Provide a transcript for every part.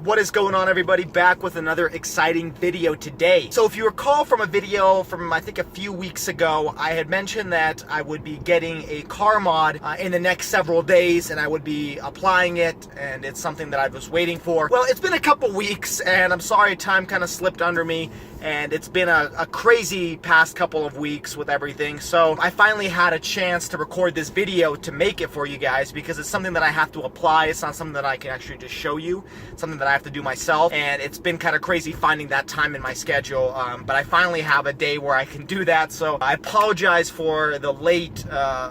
What is going on, everybody? Back with another exciting video today. So if you recall from a video from I think a few weeks ago, I had mentioned that I would be getting a car mod in the next several days, and I would be applying it, and it's something that I was waiting for. Well, it's been a couple weeks, and I'm sorry, time kind of slipped under me, and it's been a crazy past couple of weeks with everything. So I finally had a chance to record this video to make it for you guys, because it's something that I have to apply. It's not something that I can actually just show you. It's something that I have to do myself, and it's been kind of crazy finding that time in my schedule, but I finally have a day where I can do that. So I apologize for the late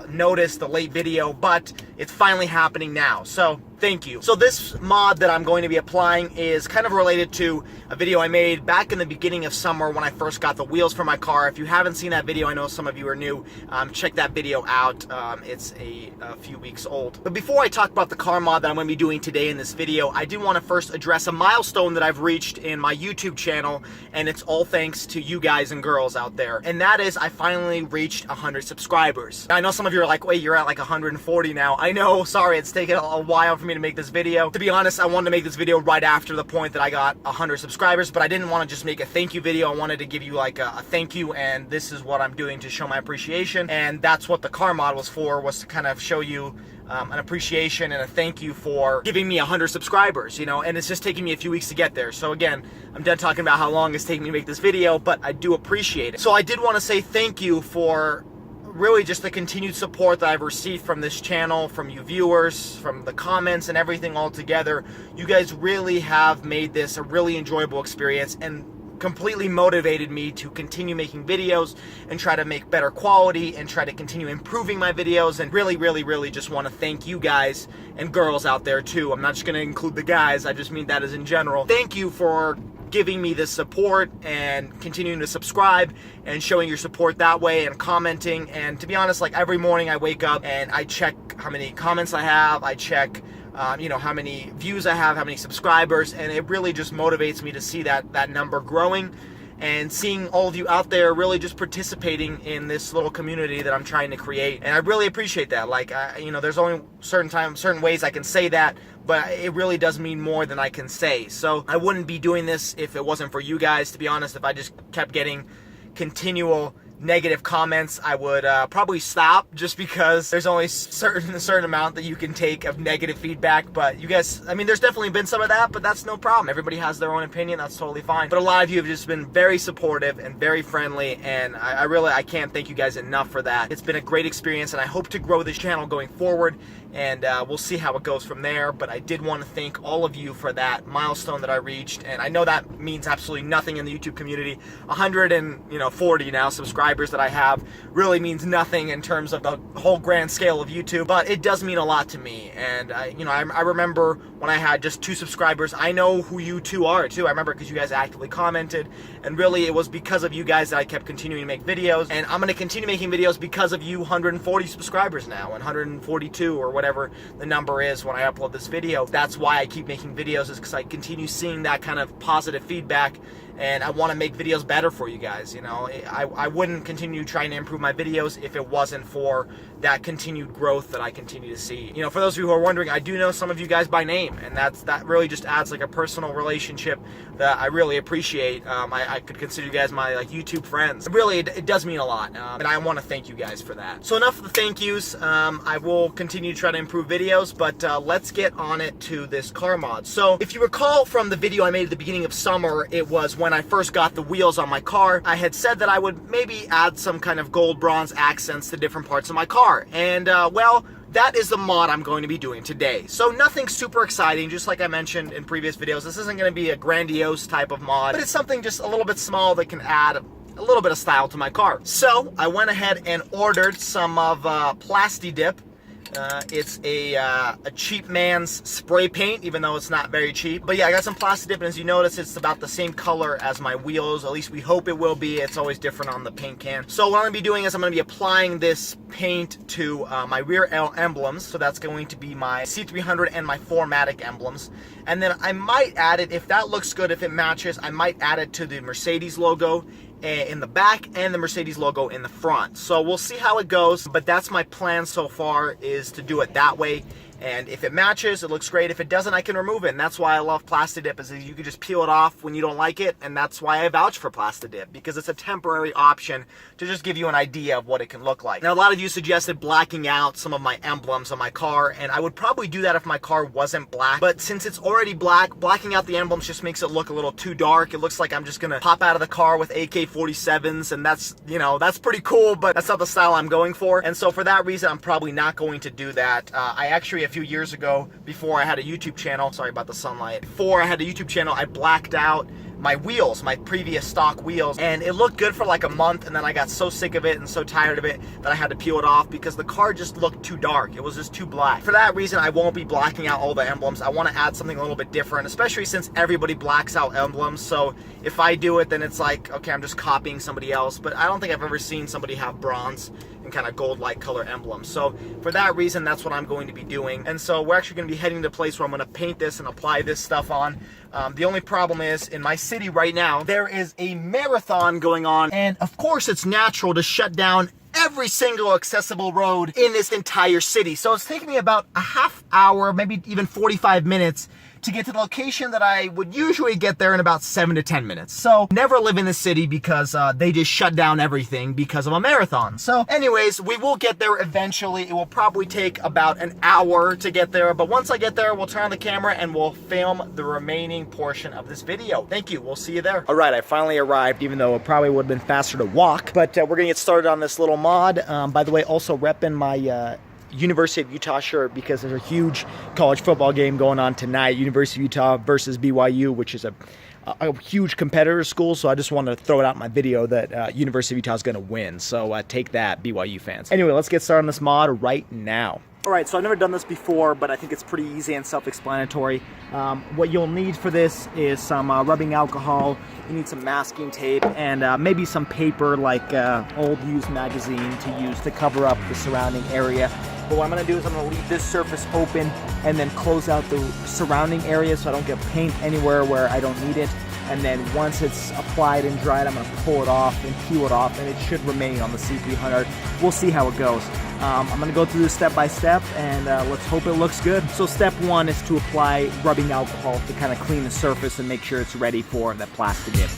notice, the late video, but it's finally happening now. So thank you. So this mod that I'm going to be applying is kind of related to a video I made back in the beginning of summer when I first got the wheels for my car. If you haven't seen that video, I know some of you are new, check that video out. It's a few weeks old. But before I talk about the car mod that I'm going to be doing today in this video, I do want to first address a milestone that I've reached in my YouTube channel, and it's all thanks to you guys and girls out there. And that is, I finally reached 100 subscribers. Now, I know some of you are like, wait, you're at like 140 now. I know, sorry, it's taken a while for me to make this video. To be honest, I wanted to make this video right after the point that I got 100 subscribers, but I didn't want to just make a thank you video. I wanted to give you like a thank you, and this is what I'm doing to show my appreciation. And that's what the car mod was for, was to kind of show you an appreciation and a thank you for giving me 100 subscribers, you know, and it's just taking me a few weeks to get there. So again, I'm done talking about how long it's taking me to make this video, but I do appreciate it. So I did want to say thank you for really just the continued support that I've received from this channel, from you viewers, from the comments and everything all together. You guys really have made this a really enjoyable experience and completely motivated me to continue making videos and try to make better quality and try to continue improving my videos, and really just want to thank you guys and girls out there too. I'm not just going to include the guys, I just mean that as in general. Thank you for giving me this support and continuing to subscribe and showing your support that way and commenting. And to be honest, like every morning I wake up and I check how many comments I have, I check you know, how many views I have, how many subscribers, and it really just motivates me to see that number growing and seeing all of you out there really just participating in this little community that I'm trying to create. And I really appreciate that. Like, you know, there's only certain ways I can say that, but it really does mean more than I can say. So I wouldn't be doing this if it wasn't for you guys, to be honest. If I just kept getting continual negative comments, I would probably stop, just because there's only a certain amount that you can take of negative feedback. But you guys, I mean, there's definitely been some of that, but that's no problem. Everybody has their own opinion, that's totally fine. But a lot of you have just been very supportive and very friendly, and I can't thank you guys enough for that. It's been a great experience, and I hope to grow this channel going forward, and we'll see how it goes from there. But I did want to thank all of you for that milestone that I reached, and I know that means absolutely nothing in the YouTube community. 140 now subscribers that I have really means nothing in terms of the whole grand scale of YouTube, but it does mean a lot to me. And I remember when I had just 2 subscribers. I know who you two are too. I remember because you guys actively commented, and really it was because of you guys that I kept continuing to make videos, and I'm going to continue making videos because of you 140 subscribers now, and 142 or whatever the number is when I upload this video. That's why I keep making videos, is because I continue seeing that kind of positive feedback, and I want to make videos better for you guys. You know, I wouldn't continue trying to improve my videos if it wasn't for that continued growth that I continue to see. You know, for those of you who are wondering, I do know some of you guys by name, and that really just adds like a personal relationship that I really appreciate. I could consider you guys my like YouTube friends. Really, it does mean a lot, and I want to thank you guys for that. So enough of the thank yous. I will continue to try to improve videos, but let's get on it to this car mod. So if you recall from the video I made at the beginning of summer, it was when I first got the wheels on my car. I had said that I would maybe add some kind of gold bronze accents to different parts of my car, and well, that is the mod I'm going to be doing today. So nothing super exciting, just like I mentioned in previous videos. This isn't going to be a grandiose type of mod, but it's something just a little bit small that can add a little bit of style to my car. So I went ahead and ordered some of Plasti Dip. It's a cheap man's spray paint, even though it's not very cheap. But yeah, I got some Plasti Dip, and as you notice, it's about the same color as my wheels. At least we hope it will be. It's always different on the paint can. So what I'm going to be doing is I'm going to be applying this paint to my rear emblems. So that's going to be my C300 and my 4MATIC emblems. And then I might add it, if that looks good, if it matches, I might add it to the Mercedes logo in the back and the Mercedes logo in the front. So we'll see how it goes, but that's my plan so far, is to do it that way. And if it matches, it looks great. If it doesn't, I can remove it. And that's why I love Plasti Dip, is that you can just peel it off when you don't like it. And that's why I vouch for Plasti Dip, because it's a temporary option to just give you an idea of what it can look like. Now, a lot of you suggested blacking out some of my emblems on my car, and I would probably do that if my car wasn't black. But since it's already black, blacking out the emblems just makes it look a little too dark. It looks like I'm just gonna pop out of the car with AK-47s, and that's, you know, that's pretty cool, but that's not the style I'm going for. And so for that reason, I'm probably not going to do that. I actually, a few years ago, before I had a YouTube channel, sorry about the sunlight, before I had a YouTube channel, I blacked out my wheels, my previous stock wheels, and it looked good for like a month, and then I got so sick of it and so tired of it that I had to peel it off because the car just looked too dark. It was just too black. For that reason, I won't be blacking out all the emblems. I want to add something a little bit different, especially since everybody blacks out emblems. So if I do it, then it's like, okay, I'm just copying somebody else. But I don't think I've ever seen somebody have bronze and kind of gold-like color emblems. So for that reason, that's what I'm going to be doing. And so we're actually going to be heading to a place where I'm going to paint this and apply this stuff on. The only problem is, in my city right now, there is a marathon going on, and of course it's natural to shut down every single accessible road in this entire city. So it's taking me about a half hour, maybe even 45 minutes to get to the location that I would usually get there in about 7 to 10 minutes. So never live in the city because they just shut down everything because of a marathon. So anyways, we will get there eventually. It will probably take about an hour to get there, but once I get there, we'll turn on the camera and we'll film the remaining portion of this video. Thank you, we'll see you there. All right, I finally arrived, even though it probably would have been faster to walk, but we're gonna get started on this little mod. By the way, also repping my University of Utah shirt because there's a huge college football game going on tonight, University of Utah versus BYU, which is a huge competitor school. So I just wanted to throw it out in my video that University of Utah is going to win. So take that, BYU fans. Anyway, let's get started on this mod right now. All right, so I've never done this before, but I think it's pretty easy and self-explanatory. What you'll need for this is some rubbing alcohol. You need some masking tape and maybe some paper, like old used magazine, to use to cover up the surrounding area. But what I'm gonna do is I'm gonna leave this surface open and then close out the surrounding area so I don't get paint anywhere where I don't need it. And then once it's applied and dried, I'm gonna pull it off and peel it off, and it should remain on the C300. We'll see how it goes. I'm gonna go through this step by step, and let's hope it looks good. So step one is to apply rubbing alcohol to kind of clean the surface and make sure it's ready for the Plasti Dip.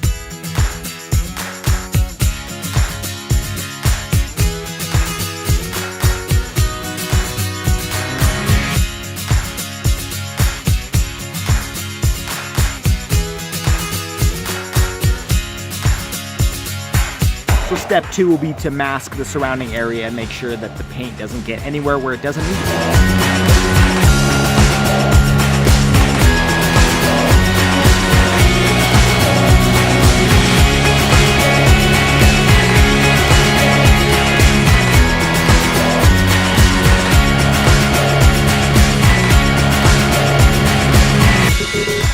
So step two will be to mask the surrounding area and make sure that the paint doesn't get anywhere where it doesn't need to.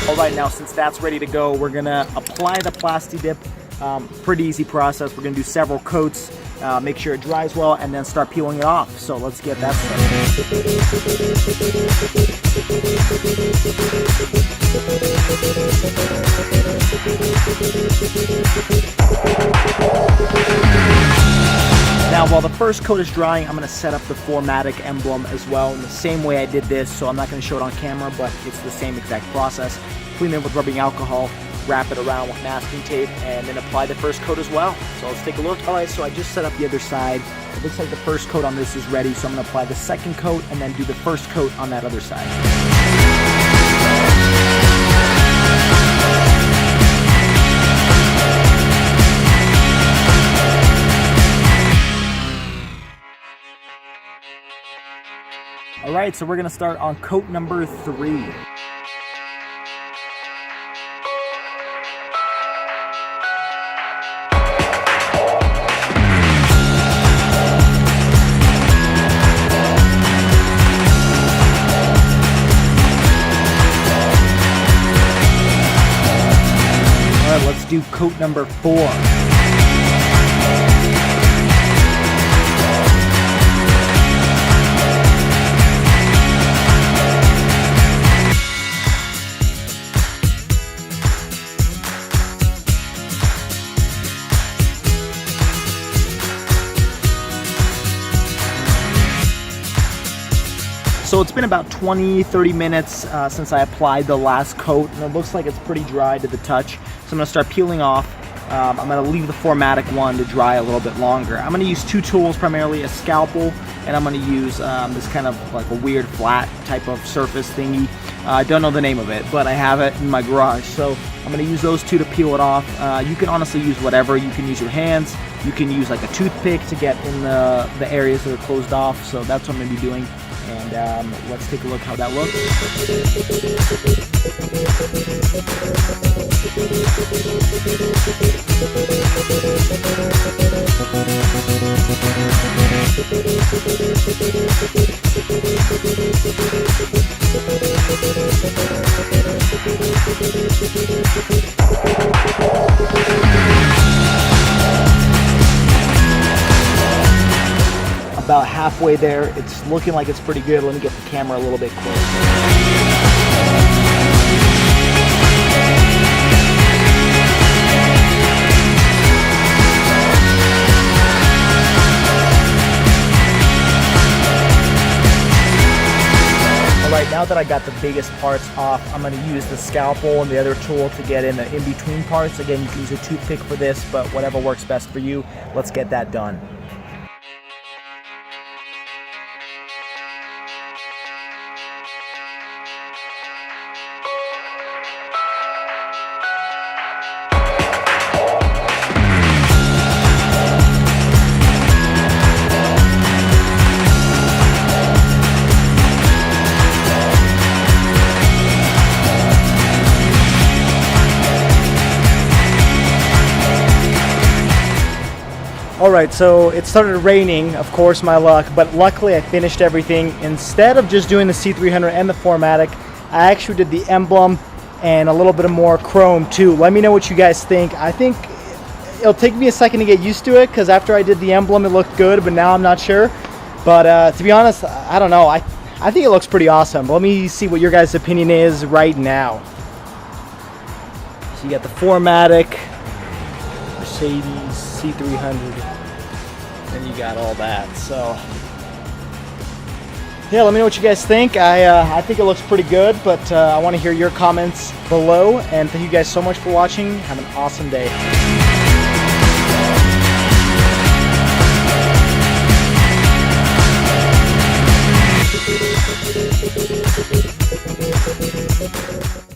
All right, now since that's ready to go, we're gonna apply the Plasti Dip. Pretty easy process. We're gonna do several coats, make sure it dries well, and then start peeling it off. So let's get that started. Now, while the first coat is drying, I'm gonna set up the 4matic emblem as well in the same way I did this. So I'm not gonna show it on camera, but it's the same exact process. Clean it with rubbing alcohol, wrap it around with masking tape, and then apply the first coat as well. So let's take a look. All right, so I just set up the other side. It looks like the first coat on this is ready, so I'm gonna apply the second coat and then do the first coat on that other side. All right, so we're gonna start on coat number 3. Let's do coat number 4. So it's been about 20-30 minutes since I applied the last coat, and it looks like it's pretty dry to the touch. So I'm gonna start peeling off. I'm gonna leave the 4matic one to dry a little bit longer. I'm gonna use two tools, primarily a scalpel, and I'm gonna use this kind of like a weird flat type of surface thingy. I don't know the name of it, but I have it in my garage. So I'm gonna use those two to peel it off. You can honestly use whatever. You can use your hands. You can use like a toothpick to get in the areas that are closed off. So that's what I'm gonna be doing. And let's take a look how that looks. About halfway there, it's looking like it's pretty good. Let me get the camera a little bit closer. Alright, now that I got the biggest parts off, I'm going to use the scalpel and the other tool to get in the in-between parts. Again, you can use a toothpick for this, but whatever works best for you. Let's get that done. Alright, so it started raining, of course, my luck, but luckily I finished everything. Instead of just doing the C300 and the 4matic, I actually did the emblem and a little bit of more chrome too. Let me know what you guys think. I think it'll take me a second to get used to it, because after I did the emblem it looked good, but now I'm not sure. But to be honest, I don't know. I think it looks pretty awesome. Let me see what your guys' opinion is right now. So you got the 4matic, Mercedes C300, and you got all that. So yeah, let me know what you guys think. I think it looks pretty good, but I want to hear your comments below, and thank you guys so much for watching. Have an awesome day.